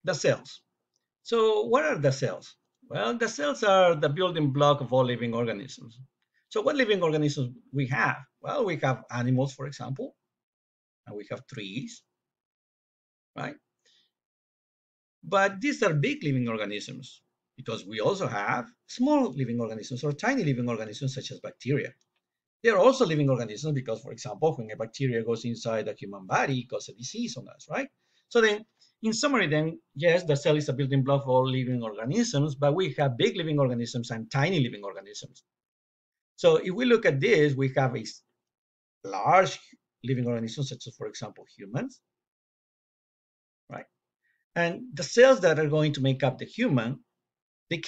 the cells. So what are the cells? Well, the cells are the building block of all living organisms. So what living organisms we have? Well, we have animals, for example, and we have trees, right? But these are big living organisms because we also have small living organisms or tiny living organisms such as bacteria. They are also living organisms because, for example, when a bacteria goes inside a human body, it causes a disease on us, right? So then, in summary, then, yes, the cell is a building block of all living organisms, but we have big living organisms and tiny living organisms. So if we look at this, we have a large living organisms, such as, for example, humans, right? And the cells that are going to make up the human, they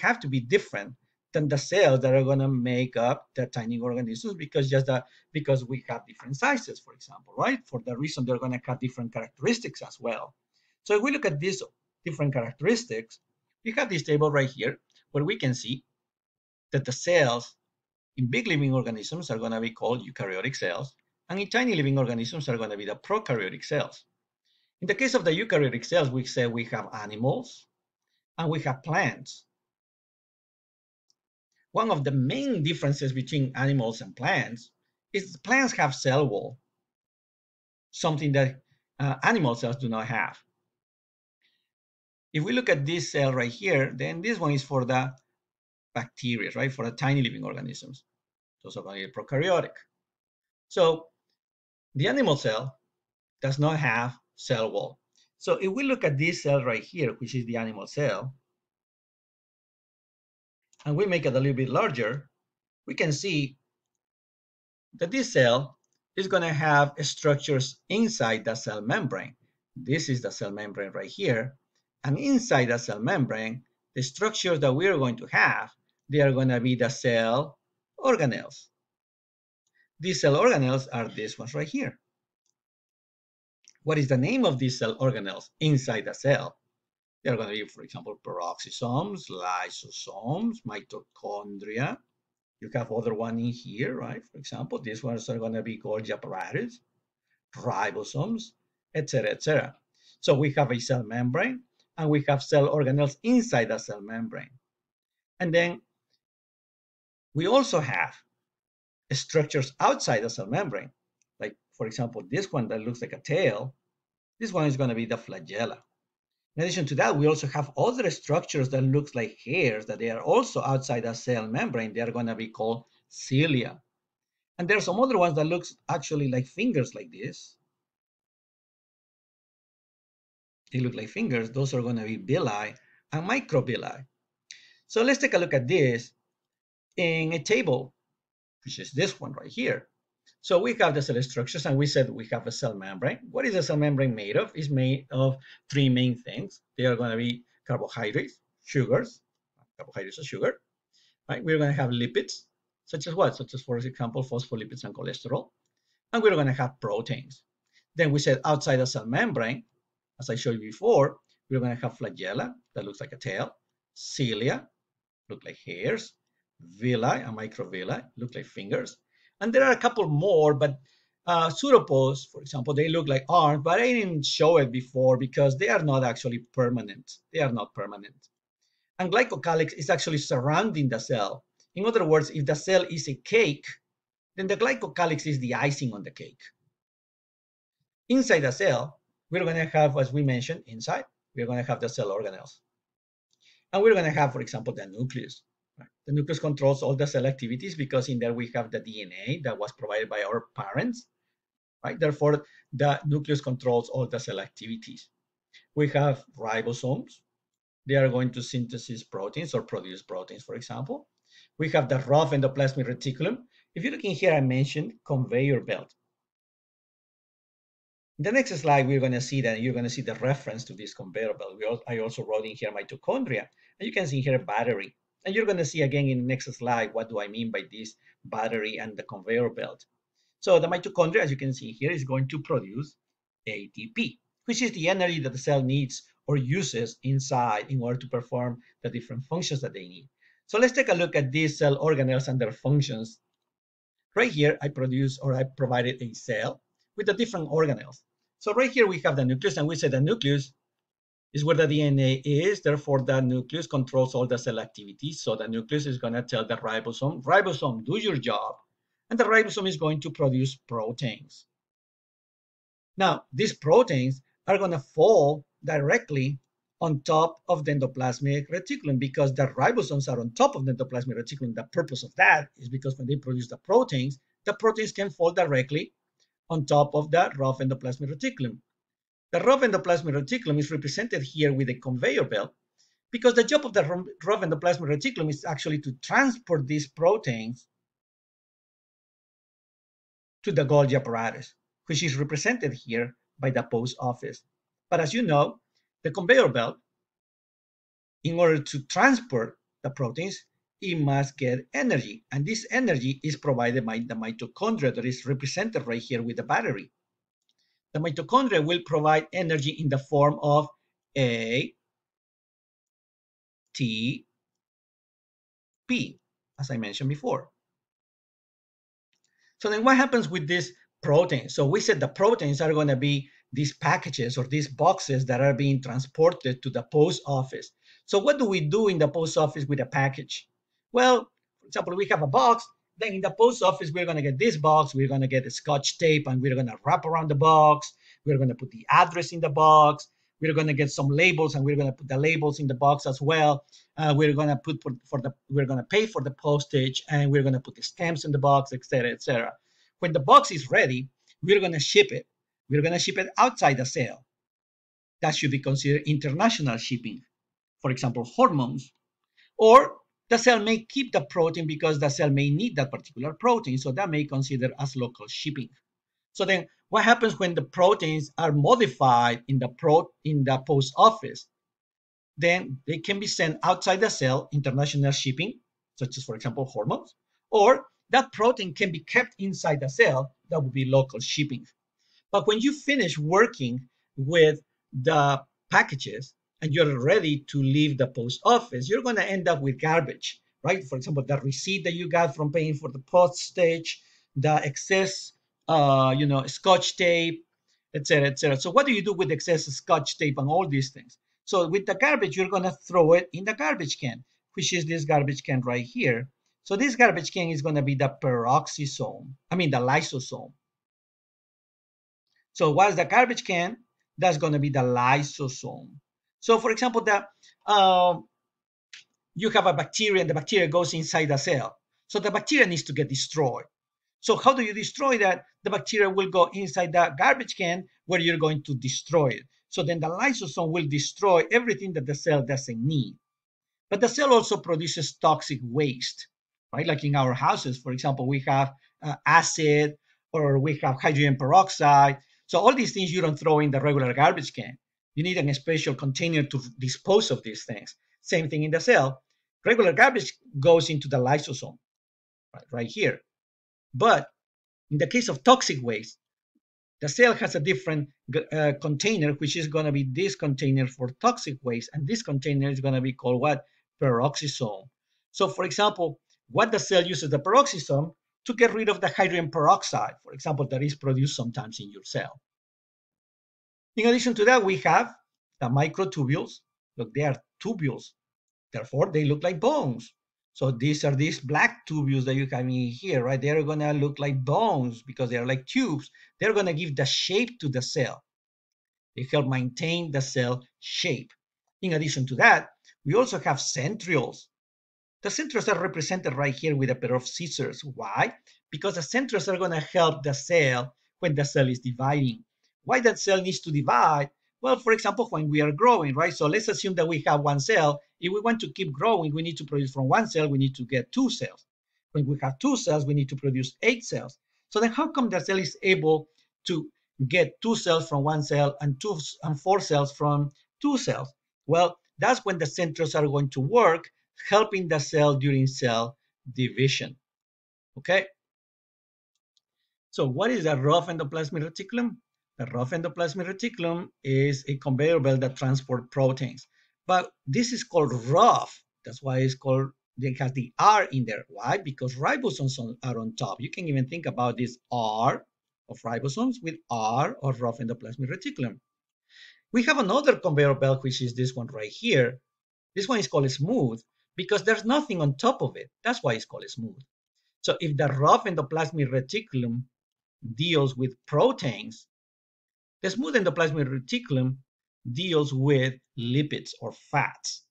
have to be different than the cells that are going to make up the tiny organisms because we have different sizes, for example, right? For the reason they're going to have different characteristics as well. So if we look at these different characteristics, we have this table right here where we can see that the cells in big living organisms are going to be called eukaryotic cells, and in tiny living organisms are going to be the prokaryotic cells. In the case of the eukaryotic cells, we say we have animals and we have plants. One of the main differences between animals and plants is plants have cell wall, something that animal cells do not have. If we look at this cell right here, then this one is for the bacteria, right? For the tiny living organisms. Those are going to be prokaryotic. So the animal cell does not have cell wall. So if we look at this cell right here, which is the animal cell, and we make it a little bit larger, we can see that this cell is going to have structures inside the cell membrane. This is the cell membrane right here. And inside the cell membrane, the structures that we are going to have, they are going to be the cell organelles. These cell organelles are these ones right here. What is the name of these cell organelles inside the cell? They're going to be, for example, peroxisomes, lysosomes, mitochondria. You have other one in here, right? For example, these ones are going to be Golgi apparatus, ribosomes, etc., etc. So we have a cell membrane, and we have cell organelles inside the cell membrane. And then we also have structures outside the cell membrane. Like, for example, this one that looks like a tail, this one is going to be the flagella. In addition to that, we also have other structures that looks like hairs that they are also outside the cell membrane. They are going to be called cilia. And there are some other ones that looks actually like fingers like this. They look like fingers. Those are going to be villi and microvilli. So let's take a look at this in a table, which is this one right here. So we have the cell structures, and we said we have a cell membrane. What is a cell membrane made of? It's made of three main things. They are going to be carbohydrates, sugars. Carbohydrates are sugar, right? We're going to have lipids, such as what? Such as, for example, phospholipids and cholesterol. And we're going to have proteins. Then we said outside the cell membrane, as I showed you before, we're going to have flagella, that looks like a tail, cilia, look like hairs, villi and microvilli, look like fingers. And there are a couple more, but pseudopods, for example, they look like arms, but I didn't show it before because they are not actually permanent. They are not permanent. And glycocalyx is actually surrounding the cell. In other words, if the cell is a cake, then the glycocalyx is the icing on the cake. Inside the cell, we're going to have, as we mentioned, inside, we're going to have the cell organelles. And we're going to have, for example, the nucleus. Right? The nucleus controls all the cell activities because in there we have the DNA that was provided by our parents. Right? Therefore, the nucleus controls all the cell activities. We have ribosomes. They are going to synthesize proteins or produce proteins, for example. We have the rough endoplasmic reticulum. If you look in here, I mentioned conveyor belt. In the next slide, we're going to see that you're going to see the reference to this conveyor belt. I also wrote in here mitochondria, and you can see here battery. And you're going to see again in the next slide, what do I mean by this battery and the conveyor belt. So the mitochondria, as you can see here, is going to produce ATP, which is the energy that the cell needs or uses inside in order to perform the different functions that they need. So let's take a look at these cell organelles and their functions. Right here, I provided a cell with the different organelles. So right here we have the nucleus, and we say the nucleus is where the DNA is. Therefore, the nucleus controls all the cell activity. So the nucleus is going to tell the ribosome, do your job. And the ribosome is going to produce proteins. Now, these proteins are going to fall directly on top of the endoplasmic reticulum because the ribosomes are on top of the endoplasmic reticulum. The purpose of that is because when they produce the proteins can fall directly on top of the rough endoplasmic reticulum. The rough endoplasmic reticulum is represented here with a conveyor belt because the job of the rough endoplasmic reticulum is actually to transport these proteins to the Golgi apparatus, which is represented here by the post office. But as you know, the conveyor belt, in order to transport the proteins, it must get energy. And this energy is provided by the mitochondria that is represented right here with the battery. The mitochondria will provide energy in the form of ATP, as I mentioned before. So then what happens with this protein? So we said the proteins are going to be these packages or these boxes that are being transported to the post office. So what do we do in the post office with a package? Well, for example, we have a box. Then in the post office, we're going to get this box. We're going to get a Scotch tape and we're going to wrap around the box. We're going to put the address in the box. We're going to get some labels and we're going to put the labels in the box as well. We're going to put we're going to pay for the postage and we're going to put the stamps in the box, etc., etc. When the box is ready, we're going to ship it. We're going to ship it outside the cell. That should be considered international shipping. For example, hormones. Or the cell may keep the protein because the cell may need that particular protein. So that may consider as local shipping. So then what happens when the proteins are modified in the post office? Then they can be sent outside the cell, international shipping, such as, for example, hormones, or that protein can be kept inside the cell. That would be local shipping. But when you finish working with the packages and you're ready to leave the post office, you're going to end up with garbage, right? For example, the receipt that you got from paying for the postage, the excess, Scotch tape, etc., etc. So what do you do with excess Scotch tape and all these things? So with the garbage, you're going to throw it in the garbage can, which is this garbage can right here. So this garbage can is going to be the the lysosome. So what's the garbage can? That's going to be the lysosome. So for example, you have a bacteria and the bacteria goes inside the cell. So the bacteria needs to get destroyed. So how do you destroy that? The bacteria will go inside the garbage can where you're going to destroy it. So then the lysosome will destroy everything that the cell doesn't need. But the cell also produces toxic waste, right? Like in our houses, for example, we have acid or we have hydrogen peroxide. So all these things you don't throw in the regular garbage can. You need a special container to dispose of these things. Same thing in the cell. Regular garbage goes into the lysosome, right here. But in the case of toxic waste, the cell has a different container, which is going to be this container for toxic waste. And this container is going to be called what? Peroxisome. So for example, what the cell uses the peroxisome to get rid of the hydrogen peroxide, for example, that is produced sometimes in your cell. In addition to that, we have the microtubules. Look, they are tubules. Therefore, they look like bones. So these are these black tubules that you have in here, right? They're going to look like bones because they're like tubes. They're going to give the shape to the cell. They help maintain the cell shape. In addition to that, we also have centrioles. The centrioles are represented right here with a pair of scissors. Why? Because the centrioles are going to help the cell when the cell is dividing. Why that cell needs to divide? Well, for example, when we are growing, right? So let's assume that we have one cell. If we want to keep growing, we need to produce from one cell, we need to get 2 cells. When we have 2 cells, we need to produce 8 cells. So then how come the cell is able to get 2 cells from one cell and 4 cells from 2 cells? Well, that's when the centrioles are going to work, helping the cell during cell division. Okay? So what is a rough endoplasmic reticulum? The rough endoplasmic reticulum is a conveyor belt that transports proteins. But this is called rough. That's why it's called, it has the R in there. Why? Because ribosomes are on top. You can even think about this R of ribosomes with R of rough endoplasmic reticulum. We have another conveyor belt, which is this one right here. This one is called smooth because there's nothing on top of it. That's why it's called smooth. So if the rough endoplasmic reticulum deals with proteins, the smooth endoplasmic reticulum deals with lipids or fats.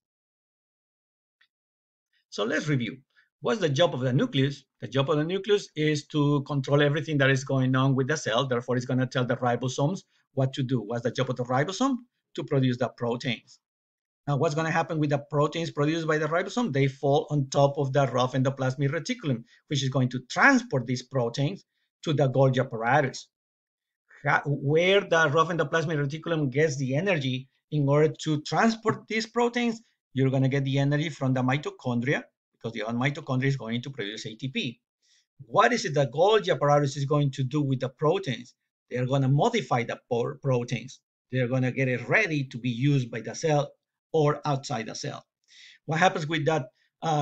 So let's review. What's the job of the nucleus? The job of the nucleus is to control everything that is going on with the cell. Therefore, it's going to tell the ribosomes what to do. What's the job of the ribosome? To produce the proteins. Now, what's going to happen with the proteins produced by the ribosome? They fall on top of the rough endoplasmic reticulum, which is going to transport these proteins to the Golgi apparatus. Where the rough endoplasmic reticulum gets the energy in order to transport these proteins, you're going to get the energy from the mitochondria, because the mitochondria is going to produce ATP. What is it that Golgi apparatus is going to do with the proteins? They're going to modify the proteins. They're going to get it ready to be used by the cell or outside the cell. What happens with that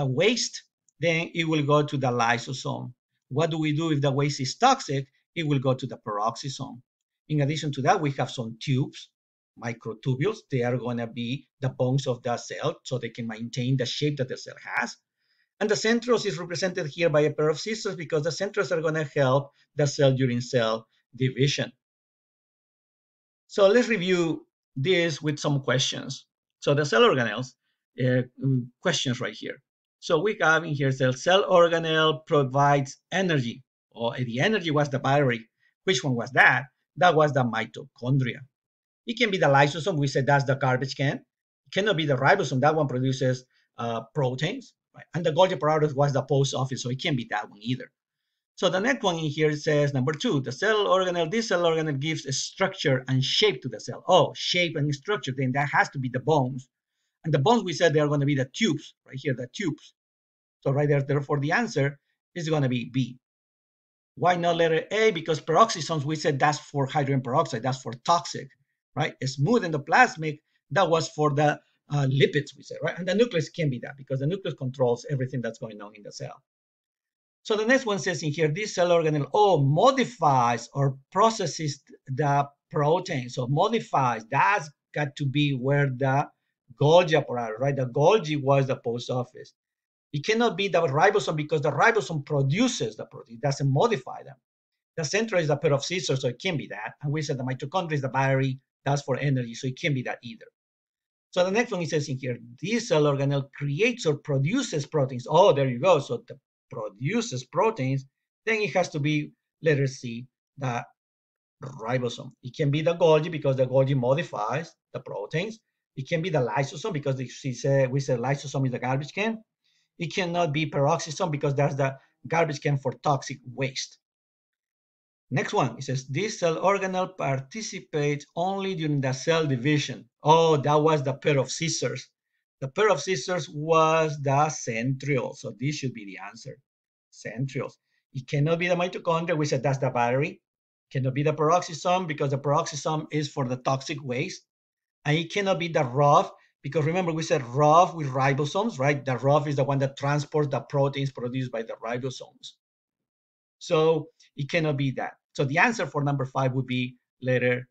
waste? Then it will go to the lysosome. What do we do if the waste is toxic? It will go to the peroxisome. In addition to that, we have some tubes, microtubules. They are going to be the bones of the cell, so they can maintain the shape that the cell has. And the centros is represented here by a pair of scissors because the centros are going to help the cell during cell division. So let's review this with some questions. So the cell organelles, questions right here. So we have in here cell organelle provides energy. The energy was the battery. Which one was that? That was the mitochondria. It can be the lysosome. We said that's the garbage can. It cannot be the ribosome. That one produces proteins. Right? And the Golgi apparatus was the post office, so it can't be that one either. So the next one in here says number 2, the cell organelle. This cell organelle gives a structure and shape to the cell. Oh, shape and structure. Then that has to be the bones. And the bones, we said they are going to be the tubes right here, the tubes. So right there, therefore, the answer is going to be B. Why not letter A? Because peroxisomes, we said that's for hydrogen peroxide. That's for toxic, right? Smooth endoplasmic, that was for the lipids, we said, right? And the nucleus can be that because the nucleus controls everything that's going on in the cell. So the next one says in here, this cell organelle, modifies or processes the protein. So modifies, that's got to be where the Golgi apparatus, right? The Golgi was the post office. It cannot be the ribosome because the ribosome produces the protein. It doesn't modify them. The center is a pair of scissors, so it can't be that. And we said the mitochondria is the battery. That's for energy, so it can't be that either. So the next one it says in here, this cell organelle creates or produces proteins. Oh, there you go. So the produces proteins, then it has to be letter C, the ribosome. It can be the Golgi because the Golgi modifies the proteins. It can be the lysosome because we said lysosome is the garbage can. It cannot be peroxisome because that's the garbage can for toxic waste. Next one, it says this cell organelle participates only during the cell division. Oh, that was the pair of scissors. The pair of scissors was the centriole. So this should be the answer. Centrioles. It cannot be the mitochondria. We said that's the battery. It cannot be the peroxisome because the peroxisome is for the toxic waste. And it cannot be the rough because remember we said rough with ribosomes, right? The rough is the one that transports the proteins produced by the ribosomes. So it cannot be that. So the answer for number 5 would be letter